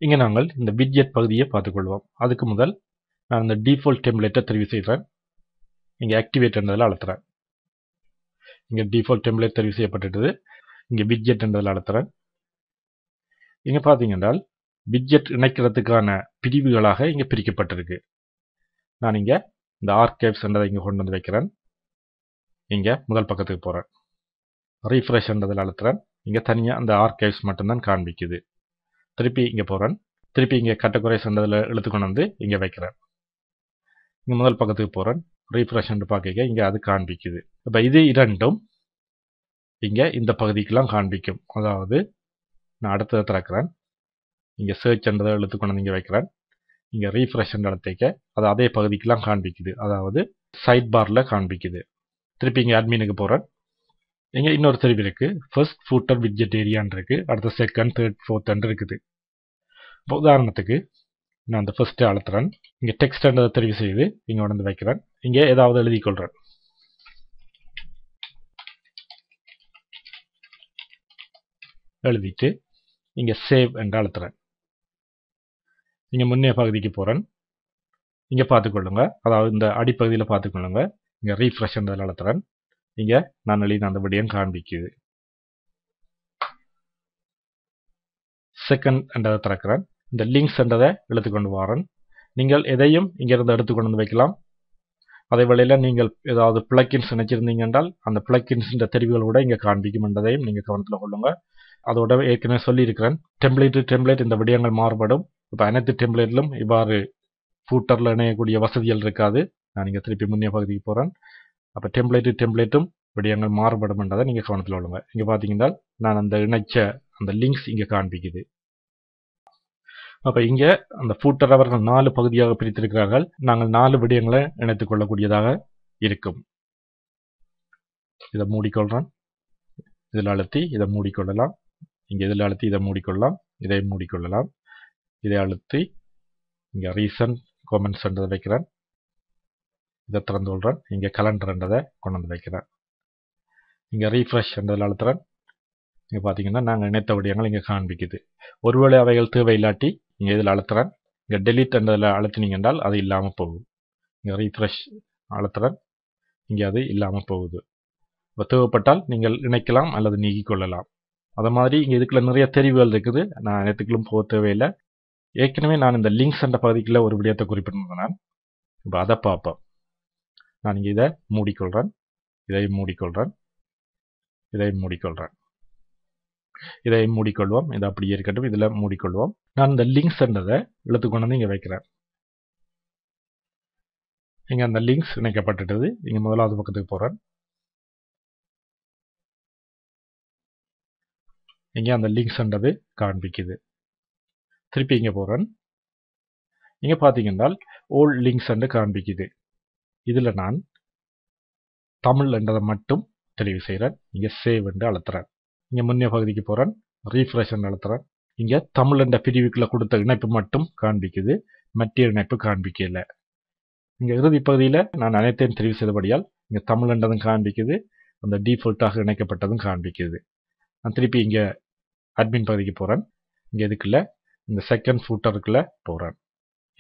இங்கே நாங்கள் இந்த விட்ஜெட் பகுதியை பார்த்துக்கொள்வோம். அதுக்கு முதல் நான் இந்த டிஃபால்ட் டெம்ப்ளேட்டை தெரிவு செய்கிறேன். இங்கே ஆக்டிவேட் என்றதில் அழுத்துறேன். இங்கே டிஃபால்ட் டெம்ப்ளேட் தெரிவு செய்யப்பட்டுட்டது. இங்கே விட்ஜெட் என்றதில் அழுத்துறேன். இங்கே பார்த்தீங்கன்னா விட்ஜெட் இணைக்கிறதுக்கான பிரிவுகளாக இங்கே பிரிக்கப்பட்டிருக்கு. நான் இங்கே இந்த ஆர்கைவ்ஸ் என்றதை இங்கே கொண்டு வந்து வைக்கிறேன். இங்கே முதல் பக்கத்துக்கு போகிறேன். ரீஃப்ரெஷ் என்றதில் அழுத்துறேன். இங்கே தனியாக அந்த ஆர்கைவ்ஸ் மட்டும்தான் காண்பிக்குது. திருப்பி இங்கே போகிறேன். திருப்பி இங்கே கேட்டகரைஸ் என்றதில் இழுத்து கொண்டு வந்து இங்கே வைக்கிறேன். இங்கே முதல் பக்கத்துக்கு போகிறேன். ரீஃப்ரெஷ் என்று பார்க்க இங்கே அது காண்பிக்குது. இப்போ இது இரண்டும் இங்கே இந்த பகுதிக்கெல்லாம் காண்பிக்கும். அதாவது நான் அடுத்ததை திறக்கிறேன். இங்கே சர்ச் என்றதை இழுத்து கொண்டு வந்து இங்கே வைக்கிறேன். இங்கே ரீஃப்ரெஷ் என்ற இடத்தைக்க அது அதே பகுதிக்கெல்லாம் காண்பிக்குது. அதாவது சைட் பாரில் காண்பிக்குது. திருப்பி இங்கே அட்மினுக்கு போகிறேன். இங்கே இன்னொரு தெரிவு இருக்குது. ஃபர்ஸ்ட் ஃபூட்டர் விட்ஜெட் ஏரியான்னு இருக்குது. அடுத்த செகண்ட் தேர்ட் ஃபோர்த் இருக்குது. இப்போ உதாரணத்துக்கு நான் அந்த ஃபர்ஸ்ட்டு அழுத்துறேன். இங்கே டெக்ஸ்ட் என்றதை தெரிவு செய்து இங்கே வந்து வைக்கிறேன். இங்கே ஏதாவது எழுதிக்கொள்கிறேன். எழுதிட்டு இங்கே சேவ் என்று அழுத்துறேன். இங்கே முன்னே பகுதிக்கு போகிறேன். இங்கே பார்த்துக்கொள்ளுங்க. அதாவது இந்த அடிப்பகுதியில் பார்த்துக்கொள்ளுங்க. இங்கே ரீஃப்ரெஷ் என்றதில் அழுத்துறேன். இங்கே நான் எழுதின அந்த விடயம் காண்பிக்குது. செகண்ட் என்றதை திறக்கிறேன். இந்த லிங்க்ஸ் என்றதை எடுத்துக்கொண்டு வரேன். நீங்கள் எதையும் இங்கிருந்து எடுத்துக்கொண்டு வந்து வைக்கலாம். அதே வேளையில் நீங்கள் ஏதாவது பிளக்கின்ஸ் நினைச்சிருந்தீங்க என்றால் அந்த பிளக்கின்ஸ் தெரிவுகள் கூட இங்கே காண்பிக்கும் என்றதையும் நீங்கள் கவனத்தில் கொள்ளுங்க. அதோட ஏற்கனவே சொல்லியிருக்கிறேன். டெம்ப்ளேட் இந்த விடயங்கள் மாறுபடும். இப்போ அனைத்து டெம்ப்ளேட்டிலும் இவ்வாறு ஃபூட்டரில் இணையக்கூடிய வசதிகள் இருக்காது. நான் இங்கே திருப்பி முன்னே பகுதிக்கு போகிறேன். அப்போ டெம்ப்ளேட்டும் விடயங்கள் மாறுபடும் என்றதை நீங்கள் கவனத்தில் கொள்ளுங்க. இங்கே பார்த்தீங்கன்னா நான் அந்த இணைச்ச அந்த லிங்க்ஸ் இங்கே காண்பிக்குது. அப்போ இங்கே அந்த ஃபூட்டர் அவர்கள் 4 பகுதியாக பிரித்திருக்கிறார்கள். நாங்கள் 4 விடயங்களை இணைத்துக் கொள்ளக்கூடியதாக இருக்கும். இதை மூடிக்கொள்கிறேன். இதில் அழுத்தி இதை மூடிக்கொள்ளலாம். இங்கே இதில் அழுத்தி இதை மூடிக்கொள்ளலாம். இதை மூடிக்கொள்ளலாம். இதை அழுத்தி இங்கே ரீசன்ட் காமெண்ட்ஸ் என்றதை வைக்கிறேன். இதை திறந்து கொள்கிறேன். இங்கே கலண்டர் என்றதை கொண்டு வந்து வைக்கிறேன். இங்கே ரீஃப்ரெஷ் என்றதில் அழுத்துறேன். இங்கே பார்த்தீங்கன்னா நாங்கள் இணைத்த விடயங்கள் இங்கே காண்பிக்குது. ஒருவேளை அவைகள் தேவையில்லாட்டி இங்கே இதில் அழுத்துறேன். இங்கே டெலீட் என்றதில் அழுத்தினீங்க என்றால் அது இல்லாமல் போகும். இங்கே ரீஃப்ரெஷ் அழுத்துறேன். இங்கே அது இல்லாமல் போகுது. இப்போ தேவைப்பட்டால் நீங்கள் இணைக்கலாம் அல்லது நீக்கிக் கொள்ளலாம். அது மாதிரி இங்கே இதுக்குள்ள நிறைய தெரிவுகள் இருக்குது. நான் அனைத்துக்களும் போக தேவையில்லை. ஏற்கனவே நான் இந்த லிங்க்ஸ் என்ற பகுதிக்குள்ள ஒரு விடயத்தை குறிப்பிட்டிருந்தேன். இப்போ அதை பார்ப்போம். நான் இங்கே இதை மூடிக்கொள்கிறேன். இதை மூடிக்கொள்கிறேன். இதை மூடிக்கொள்கிறேன். இதை மூடிக்கொள்வோம். இது அப்படியே இருக்கட்டும். இதில் மூடிக்கொள்வோம். நான் இந்த லிங்க்ஸ் என்றதை இழுத்து கொண்டு வந்து இங்கே வைக்கிறேன். இங்கே அந்த லிங்க்ஸ் இணைக்கப்பட்டுட்டது. இங்கே முதலாவது பக்கத்துக்கு போகிறேன். இங்கே அந்த லிங்க்ஸ் என்றது காண்பிக்குது. திருப்பி இங்கே போகிறேன். இங்கே பார்த்தீங்கன்னா ஓல்ட் லிங்க்ஸ் என்று காண்பிக்குது. இதில் நான் தமிழ் என்றதை மட்டும் தெரிவு செய்கிறேன். இங்கே சேவ் என்று அழுத்துறேன். இங்கே முன்னே பகுதிக்கு போகிறேன். ரீஃப்ரெஷ் என்று அழுத்துறேன். இங்கே தமிழ் என்ற பிரிவுக்குள்ள கொடுத்த இணைப்பு மட்டும் காண்பிக்குது. மற்ற இணைப்பு காண்பிக்கல. இங்கே இறுதி பகுதியில் நான் அனைத்தையும் தெரிவு செய்தபடியால் இங்கே தமிழ் என்றதும் காண்பிக்குது. அந்த டிஃபால்ட்டாக இணைக்கப்பட்டதும் காண்பிக்குது. நான் திருப்பி இங்கே அட்மின் பகுதிக்கு போகிறேன். இங்கே இதுக்குள்ள இந்த செகண்ட் ஃபூட்டருக்குள்ள போகிறேன்.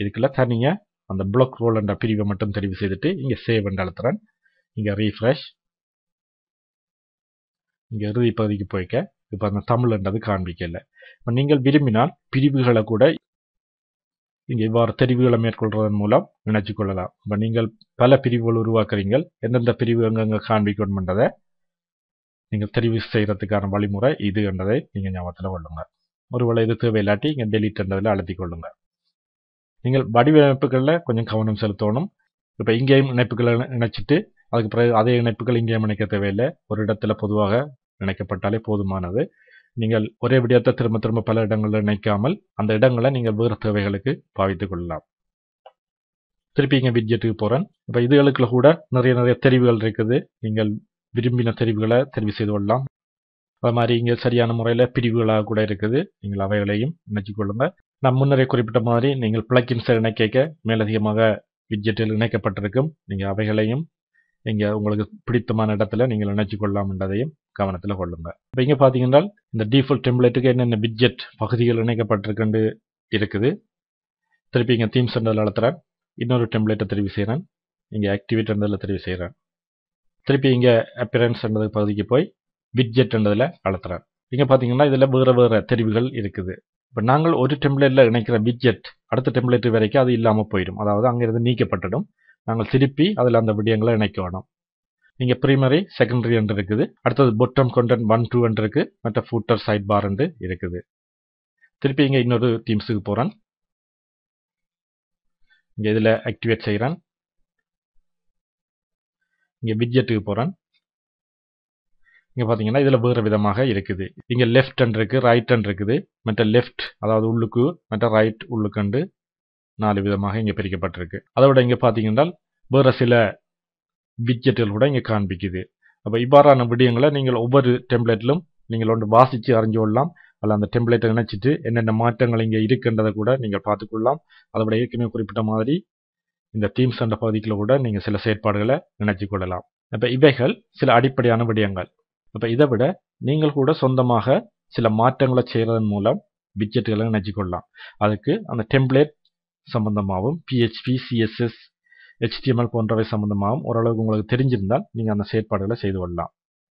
இதுக்குள்ள தனியாக அந்த பிளாக் ரோல் என்ற பிரிவை மட்டும் தெரிவு செய்துட்டு இங்கே சேவ் என்று அழுத்துறேன். இங்கே ரீஃப்ரெஷ். இங்கே இறுதி பகுதிக்கு போய்க்க இப்போ அந்த தமிழ் என்றது காண்பிக்கல. இப்போ நீங்கள் விரும்பினால் பிரிவுகளை கூட இங்கே இவ்வாறு தெரிவுகளை மேற்கொள்வதன் மூலம் இணைச்சு கொள்ளலாம். இப்போ நீங்கள் பல பிரிவுகள் உருவாக்குறீங்க. எந்தெந்த பிரிவு எங்கெங்கே காண்பிக்கணும் என்றதை நீங்கள் தெரிவு செய்கிறதுக்கான வழிமுறை இது என்றதை நீங்கள் ஞாபகத்தில் கொள்ளுங்க. ஒருவேளை இது தேவையில்லாட்டி இங்கே டெலிட் என்றதில் அழுத்தி கொள்ளுங்க. நீங்கள் வடிவமைப்புகளில் கொஞ்சம் கவனம் செலுத்தணும். இப்போ இங்கேயும் இணைப்புகளை இணைச்சிட்டு அதுக்கு பிறகு அதே இணைப்புகள் இங்கேயும் இணைக்க தேவையில்லை. ஒரு இடத்துல பொதுவாக இணைக்கப்பட்டாலே போதுமானது. நீங்கள் ஒரே விடயத்தை திரும்ப திரும்ப பல இடங்களில் இணைக்காமல் அந்த இடங்களை நீங்கள் வேறு தேவைகளுக்கு பாவித்துக் கொள்ளலாம். திருப்பி இங்கே விட்ஜெட்டுக்கு போகிறேன். இப்போ இதுகளுக்குள்ள கூட நிறைய தெரிவுகள் இருக்குது. நீங்கள் விரும்பின தெரிவுகளை தெரிவு செய்து கொள்ளலாம். அது மாதிரி இங்கே சரியான முறையில் பிரிவுகளாக கூட இருக்குது. நீங்கள் அவைகளையும் இணைச்சு கொள்ளுங்க. நான் முன்னரே குறிப்பிட்ட மாதிரி நீங்கள் பிளக்கின்ஸை இணைக்க மேலதிகமாக விட்ஜெட்டில் இணைக்கப்பட்டிருக்கும். நீங்கள் அவைகளையும் இங்கே உங்களுக்கு பிடித்தமான இடத்துல நீங்கள் இணைச்சு கொள்ளலாம் என்றதையும் கவனத்தில் கொள்ளுங்க. இப்போ இங்கே பார்த்தீங்கன்னா இந்த டிஃபால்ட் டெம்ப்ளேட்டுக்கு என்னென்ன விட்ஜெட் பகுதிகள் இணைக்கப்பட்டிருக்குன்னு இருக்குது. திருப்பி இங்கே தீம்ஸ் என்றதில் அழுத்துறேன். இன்னொரு டெம்ப்ளேட்டை தெரிவு செய்கிறேன். இங்கே ஆக்டிவேட் என்றதில் தெரிவு செய்கிறேன். திருப்பி இங்கே அப்பியரன்ஸ் என்றது பகுதிக்கு போய் விட்ஜெட் என்றதில் அழுத்துறேன். இங்கே பார்த்தீங்கன்னா இதில் வேறு தெரிவுகள் இருக்குது. இப்போ நாங்கள் ஒரு டெம்ப்ளேட்டில் இணைக்கிற விட்ஜெட் அடுத்த டெம்ப்ளேட் வரைக்கும் அது இல்லாமல் போயிடும். அதாவது அங்கிருந்து நீக்கப்பட்டுடும். நாங்கள் திருப்பி அதில் அந்த விடயங்களை இணைக்க வேணும். இங்கே பிரைமரி செகண்டரி என்று இருக்குது. அடுத்தது பொட்டம் கண்டென்ட் 1 2 என்று இருக்குது. மற்ற ஃபூட்டர் சைட் பார் என்று இருக்குது. திருப்பி இங்கே இன்னொரு தீம்ஸுக்கு போகிறேன். இங்கே இதில் ஆக்டிவேட் செய்கிறேன். இங்கே விட்ஜெட்டுக்கு போகிறேன். இங்கே பார்த்தீங்கன்னா இதில் வேறு விதமாக இருக்குது. இங்கே லெஃப்ட் என்று இருக்குது, ரைட் என்று இருக்குது. மற்ற லெஃப்ட் அதாவது உள்ளுக்கு, மற்ற ரைட் உள்ளுக்கண்டு 4 விதமாக இங்கே பிரிக்கப்பட்டிருக்கு. அதோட இங்கே பார்த்தீங்கன்னா வேறு சில விட்ஜெட்டுகள் கூட இங்கே காண்பிக்குது. அப்போ இவ்வாறான விடயங்களை நீங்கள் ஒவ்வொரு டெம்ப்ளேட்டிலும் நீங்கள் ஒன்று வாசித்து அறிஞ்சு கொள்ளலாம். அல்ல அந்த டெம்ப்ளேட்டை நினைச்சிட்டு என்னென்ன மாற்றங்கள் இங்கே இருக்குன்றதை கூட நீங்கள் பார்த்துக்கொள்ளலாம். அதை விட ஏற்கனவே குறிப்பிட்ட மாதிரி இந்த தீம்ஸ் என்ற பகுதிக்குள்ள கூட நீங்கள் சில செயற்பாடுகளை நினைச்சு கொள்ளலாம். அப்போ இவைகள் சில அடிப்படையான விடயங்கள். அப்போ இதை விட நீங்கள் கூட சொந்தமாக சில மாற்றங்களை செய்கிறதன் மூலம் விட்ஜெட்டுகளை நினைச்சு கொள்ளலாம். அதுக்கு அந்த டெம்ப்ளேட் சம்பந்தமாகவும் PHP, CSS, HTML போன்றவை சம்பந்தமாகவும் ஓரளவுக்கு உங்களுக்கு தெரிஞ்சிருந்தால் நீங்கள் அந்த செயற்பாடுகளை செய்து கொள்ளலாம்.